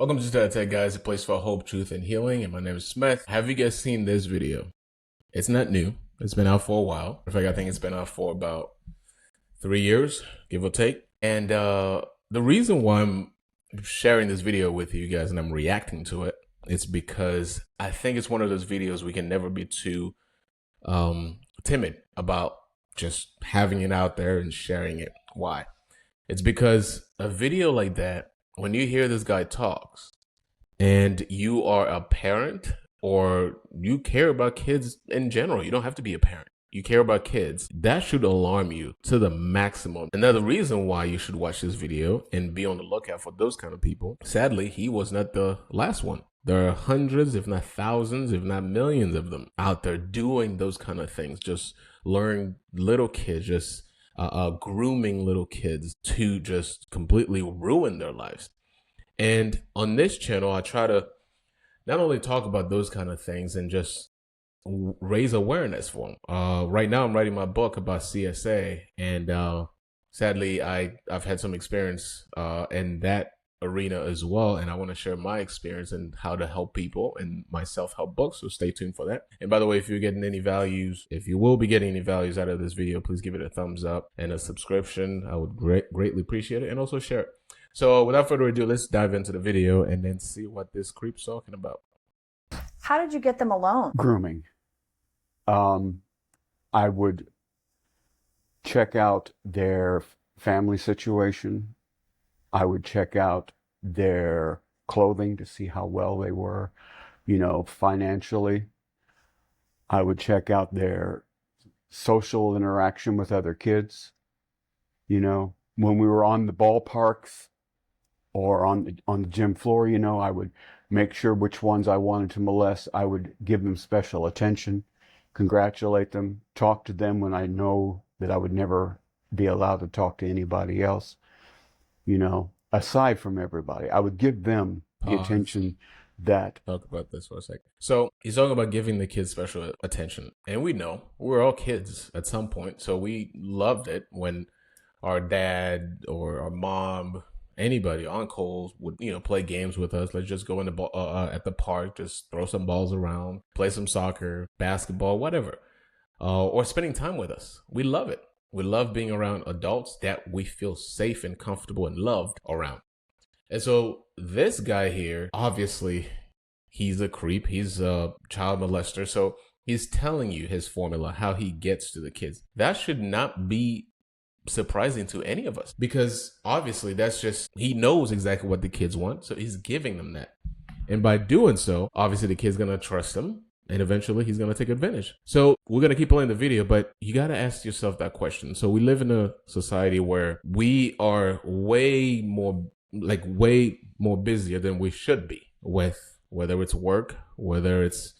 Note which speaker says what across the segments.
Speaker 1: Welcome to Tech Guys, a place for hope, truth, and healing. And my name is Smith. Have you guys seen this video? It's not new. It's been out for a while. In fact, I think it's been out for about 3 years, give or take. And the reason why I'm sharing this video with you guys and I'm reacting to it, it's because I think it's one of those videos we can never be too timid about just having it out there and sharing it. Why? It's because a video like that, when you hear this guy talks and you are a parent or you care about kids in general, you don't have to be a parent. You care about kids, that should alarm you to the maximum. Another reason why you should watch this video and be on the lookout for those kind of people. Sadly, he was not the last one. There are hundreds, if not thousands, if not millions of them out there doing those kind of things, just luring little kids, just grooming little kids to just completely ruin their lives. And on this channel, I try to not only talk about those kind of things and just raise awareness for them. Right now, I'm writing my book about CSA, and sadly, I've had some experience in that arena as well, and I want to share my experience and how to help people in my self-help book, so stay tuned for that. And by the way, if you're getting any values, if you will be getting any values out of this video, please give it a thumbs up and a subscription. I would greatly appreciate it, and also share it. So without further ado, let's dive into the video and then see what this creep's talking about.
Speaker 2: How did you get them alone?
Speaker 3: Grooming. I would check out their family situation. I would check out their clothing to see how well they were, financially. I would check out their social interaction with other kids. When we were on the ballparks or on the gym floor, I would make sure which ones I wanted to molest. I would give them special attention, congratulate them, talk to them when I know that I would never be allowed to talk to anybody else. Aside from everybody, I would give them the attention that...
Speaker 1: Talk about this for a second. So he's talking about giving the kids special attention. And we know we're all kids at some point. So we loved it when our dad or our mom, anybody, uncles would, play games with us. Let's just go in the at the park, just throw some balls around, play some soccer, basketball, whatever, or spending time with us. We love it. We love being around adults that we feel safe and comfortable and loved around. And so this guy here, obviously, he's a creep. He's a child molester. So he's telling you his formula, how he gets to the kids. That should not be surprising to any of us, because obviously that's just, he knows exactly what the kids want. So he's giving them that. And by doing so, obviously the kid's going to trust him. And eventually he's going to take advantage. So we're going to keep playing the video, but you got to ask yourself that question. So we live in a society where we are way more busier than we should be with, whether it's work, whether it's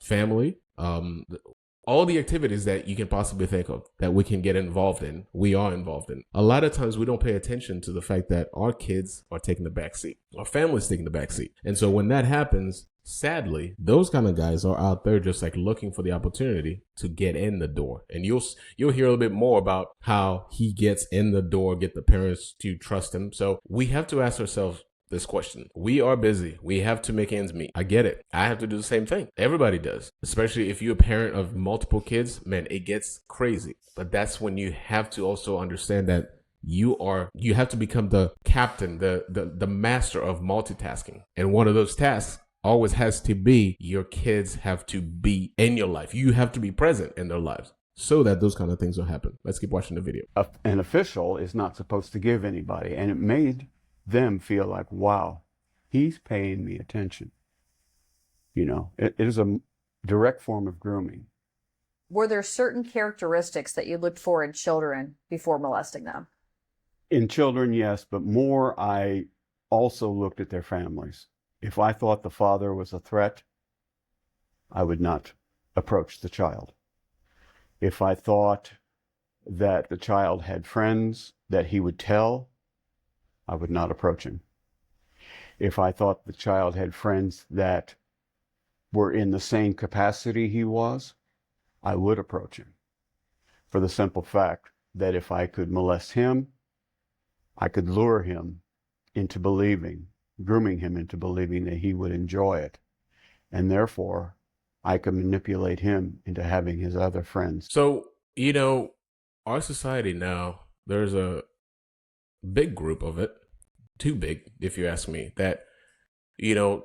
Speaker 1: family, all the activities that you can possibly think of that we can get involved in, we are involved in. A lot of times we don't pay attention to the fact that our kids are taking the back seat. Our family's taking the back seat. And so when that happens, sadly, those kind of guys are out there just like looking for the opportunity to get in the door. And you'll hear a little bit more about how he gets in the door, get the parents to trust him. So we have to ask ourselves this question. We are busy. We have to make ends meet. I get it. I have to do the same thing. Everybody does. Especially if you're a parent of multiple kids, man, it gets crazy. But that's when you have to also understand that you have to become the captain, the master of multitasking. And one of those tasks always has to be, your kids have to be in your life. You have to be present in their lives so that those kind of things will happen. Let's keep watching the video.
Speaker 3: An official is not supposed to give anybody, and it made them feel like, wow, he's paying me attention. It is a direct form of grooming.
Speaker 2: Were there certain characteristics that you looked for in children before molesting them?
Speaker 3: In children, yes, but more, I also looked at their families. If I thought the father was a threat, I would not approach the child. If I thought that the child had friends that he would tell, I would not approach him. If I thought the child had friends that were in the same capacity he was, I would approach him. For the simple fact that if I could molest him, I could lure him into believing grooming him into believing that he would enjoy it. And therefore, I could manipulate him into having his other friends.
Speaker 1: So, our society now, there's a big group of it, too big, if you ask me, that,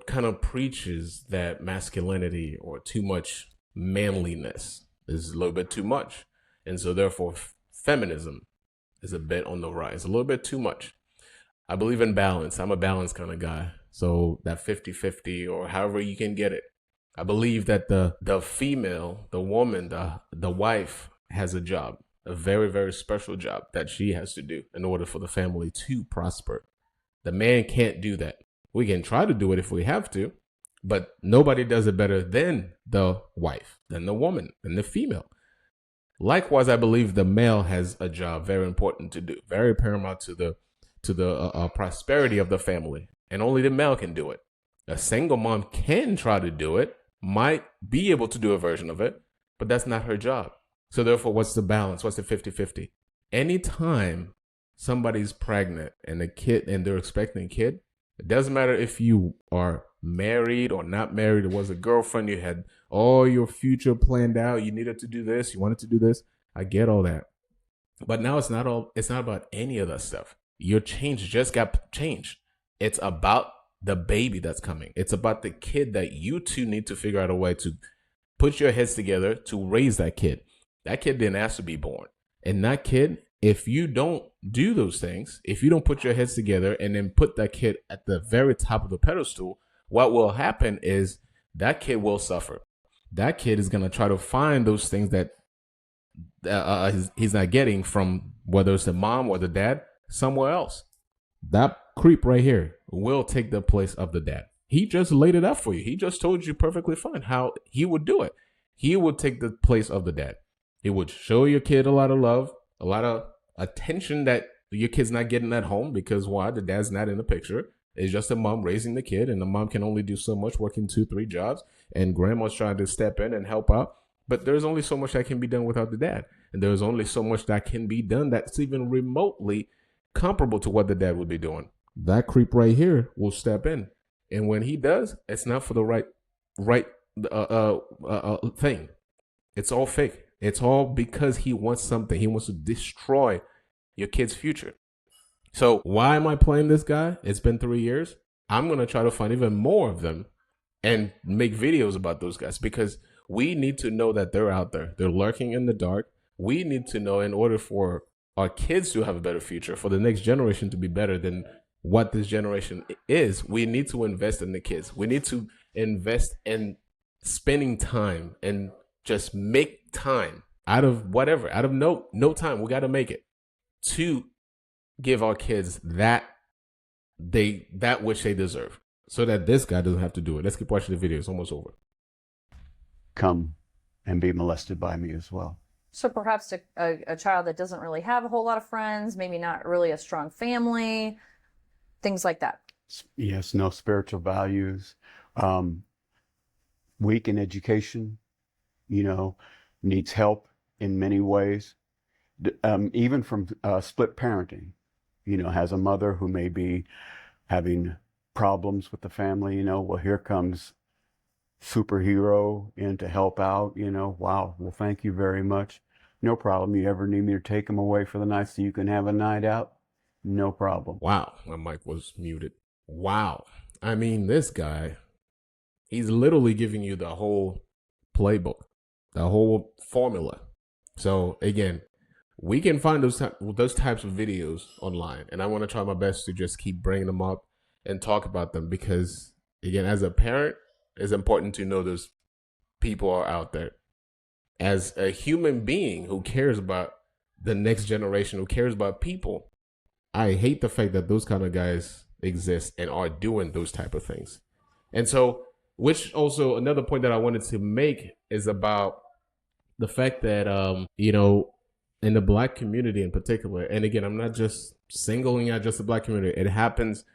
Speaker 1: kind of preaches that masculinity or too much manliness is a little bit too much. And so, therefore, feminism is a bit on the rise, a little bit too much. I believe in balance. I'm a balanced kind of guy. So that 50-50 or however you can get it. I believe that the female, the woman, the wife has a job, a very, very special job that she has to do in order for the family to prosper. The man can't do that. We can try to do it if we have to, but nobody does it better than the wife, than the woman, than the female. Likewise, I believe the male has a job very important to do, very paramount to the prosperity of the family, and only the male can do it. A single mom can try to do it, might be able to do a version of it, but that's not her job. So therefore, what's the balance? What's the 50-50? Anytime somebody's pregnant and they're expecting a kid, it doesn't matter if you are married or not married, it was a girlfriend, you had all your future planned out, you needed to do this, you wanted to do this. I get all that. But now it's not about any of that stuff. Your change just got changed. It's about the baby that's coming. It's about the kid that you two need to figure out a way to put your heads together to raise that kid. That kid didn't ask to be born. And that kid, if you don't do those things, if you don't put your heads together and then put that kid at the very top of the pedestal, what will happen is that kid will suffer. That kid is going to try to find those things that he's not getting from whether it's the mom or the dad somewhere else. That creep right here will take the place of the dad. He just laid it out for you. He just told you perfectly fine how he would do it. He would take the place of the dad. He would show your kid a lot of love, a lot of attention that your kid's not getting at home because why? The dad's not in the picture. It's just a mom raising the kid, and the mom can only do so much, working 2-3 jobs, and grandma's trying to step in and help out. But there's only so much that can be done without the dad. And there's only so much that can be done that's even remotely comparable to what the dad would be doing. That creep right here will step in. And when he does, it's not for the right thing. It's all fake. It's all because he wants something. He wants to destroy your kid's future. So why am I playing this guy? It's been 3 years. I'm going to try to find even more of them and make videos about those guys because we need to know that they're out there. They're lurking in the dark. We need to know in order for our kids to have a better future, for the next generation to be better than what this generation is, we need to invest in the kids. We need to invest in spending time and just make time out of whatever, out of no time. We got to make it to give our kids that which they deserve so that this guy doesn't have to do it. Let's keep watching the video. It's almost over.
Speaker 3: Come and be molested by me as well.
Speaker 2: So perhaps a child that doesn't really have a whole lot of friends, maybe not really a strong family, things like that.
Speaker 3: Yes, no spiritual values, weak in education, needs help in many ways, even from split parenting, has a mother who may be having problems with the family, well, here comes superhero in to help out, wow, well, thank you very much. No problem. You ever need me to take him away for the night so you can have a night out? No problem.
Speaker 1: Wow, my mic was muted. Wow. I mean, this guy, he's literally giving you the whole playbook, the whole formula. So again, we can find those types of videos online, and I want to try my best to just keep bringing them up and talk about them because, again, as a parent, it's important to know those people are out there. As a human being who cares about the next generation, who cares about people, I hate the fact that those kind of guys exist and are doing those type of things. And so, which also another point that I wanted to make is about the fact that, in the Black community in particular, and again, I'm not just singling out just the Black community, it happens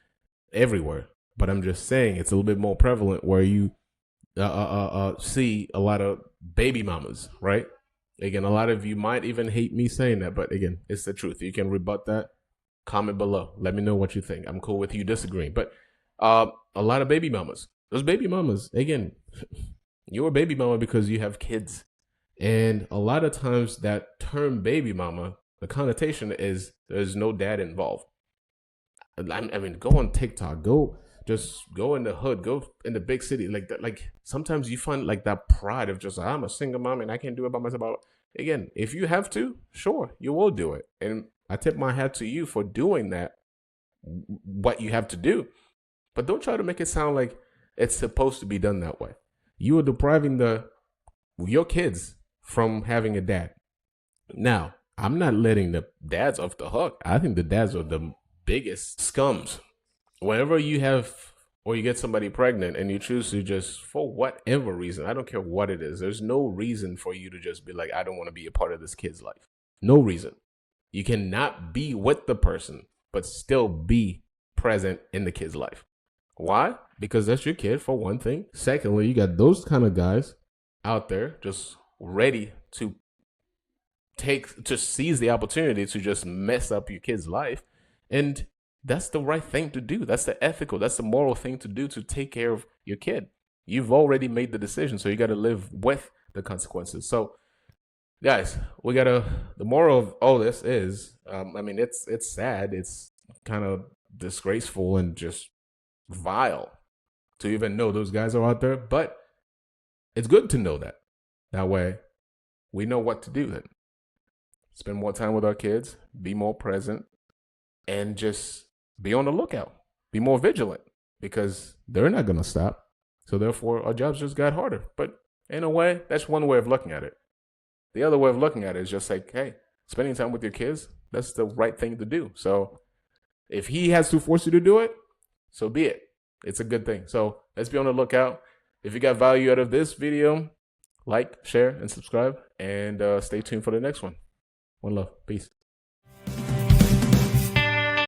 Speaker 1: everywhere, but I'm just saying it's a little bit more prevalent where you see a lot of baby mamas, right? Again, a lot of you might even hate me saying that, but again, it's the truth. You can rebut that. Comment below. Let me know what you think. I'm cool with you disagreeing. But A lot of baby mamas. Those baby mamas, again, you're a baby mama because you have kids. And a lot of times that term baby mama, the connotation is there's no dad involved. I mean, go on TikTok, just go in the hood, go in the big city, like that. Like sometimes you find like that pride of just I'm a single mom and I can do it by myself. Again, if you have to, sure, you will do it, and I tip my hat to you for doing that. What you have to do, but don't try to make it sound like it's supposed to be done that way. You are depriving your kids from having a dad. Now, I'm not letting the dads off the hook. I think the dads are the biggest scums. Whenever you have or you get somebody pregnant and you choose to just, for whatever reason, I don't care what it is, there's no reason for you to just be like, I don't want to be a part of this kid's life. No reason. You cannot be with the person, but still be present in the kid's life. Why? Because that's your kid, for one thing. Secondly, you got those kind of guys out there just ready to seize the opportunity to just mess up your kid's life. And that's the right thing to do. That's the ethical, that's the moral thing to do, to take care of your kid. You've already made the decision, so you got to live with the consequences. So, guys, the moral of all this is, I mean, it's sad. It's kind of disgraceful and just vile to even know those guys are out there, but it's good to know that. That way, we know what to do then. Spend more time with our kids, be more present, and just be on the lookout. Be more vigilant, because they're not going to stop. So therefore, our jobs just got harder. But in a way, that's one way of looking at it. The other way of looking at it is just like, hey, spending time with your kids, that's the right thing to do. So if he has to force you to do it, so be it. It's a good thing. So let's be on the lookout. If you got value out of this video, like, share, and subscribe. And stay tuned for the next one. One love. Peace.